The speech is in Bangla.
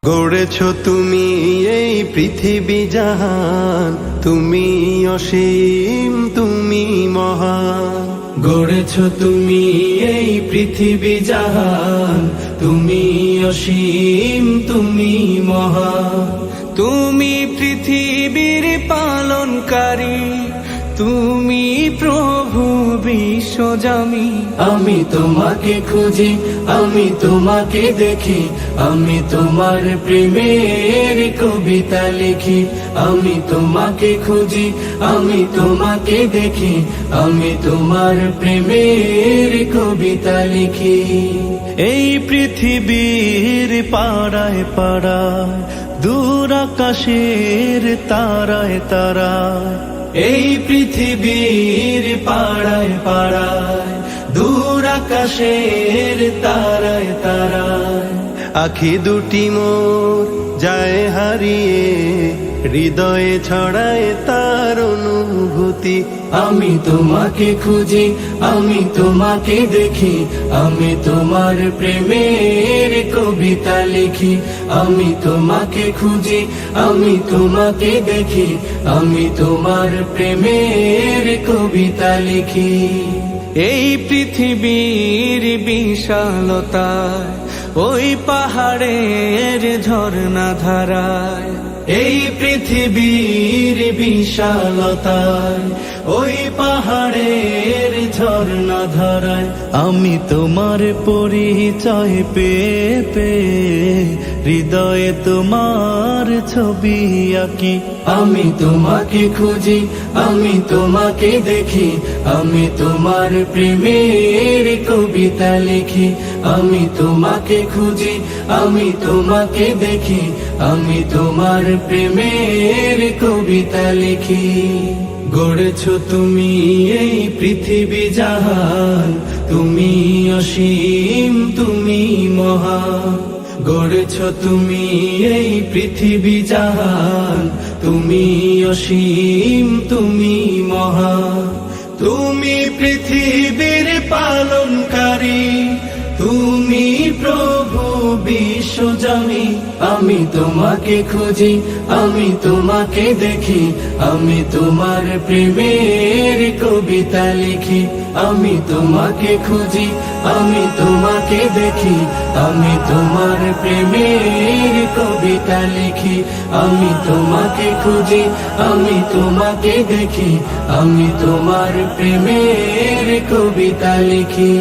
গড়েছ তুমি এই পৃথিবী জাহান, তুমি অসীম, তুমি মহান। গড়েছ তুমি এই পৃথিবী জাহান, তুমি অসীম, তুমি মহান। তুমি পৃথিবীর পালনকারী, তুমি প্রভু বিশ্বজামি। আমি তোমাকে খুঁজি, আমি তোমাকে দেখি, আমি তোমার প্রেমের কবিতা লিখি। আমি তোমাকে খুঁজি, আমি তোমাকে দেখি, আমি তোমার প্রেমের কবিতা লিখি। এই পৃথিবীর পাড়ায় পাড়ায়, দূর আকাশের তারায় তারায়, এই পৃথিবীর পাড়ায় পাড়ায়, দূর আকাশের তারায় তারায়, আখি দুটি মোর যায় হারিয়ে, হৃদয়ে ছড়ায় তার অনুভূতি। আমি তোমাকে খুঁজি, আমি তোমাকে দেখি, আমি তোমার প্রেমের কবিতা লিখি। আমি তোমাকে খুঁজি, আমি তোমাকে দেখি, আমি তোমার প্রেমের কবিতা লিখি। এই পৃথিবীর বিশালতায়, ওই পাহাড়ের ঝর্ণা ধারায়, এই পৃথিবীর বিশালতায়, ওই পাহাড়ের ঝর্ণা ধারায়, আমি তোমার পরিচয় পেয়ে পেয়ে হৃদয়ে তোমার ছবি আঁকি। আমি তোমাকে খুঁজি, আমি তোমাকে দেখি, আমি তোমার প্রেমের কবিতা লিখি। আমি তোমাকে খুঁজি, আমি তোমাকে দেখি, আমি তোমার প্রেমের কবিতা লিখি। গড়েছ তুমি এই পৃথিবী জাহান, তুমি অসীম, তুমি মহান। গড়েছ তুমি এই পৃথিবী জাহান, তুমি অসীম, তুমি মহান। তুমি পৃথিবীর পালনকারী, তুমি প্রভু বিশ্বজামি। আমি তোমাকে খুঁজি, আমি তোমাকে দেখি, আমি তোমার প্রেমের কবিতা লিখি। আমি তোমাকে খুঁজি, আমি তোমাকে দেখি, আমি তোমার প্রেমের কবিতা লিখি। আমি তোমাকে খুঁজি, আমি তোমাকে দেখি, আমি তোমার প্রেমের কবিতা লিখি।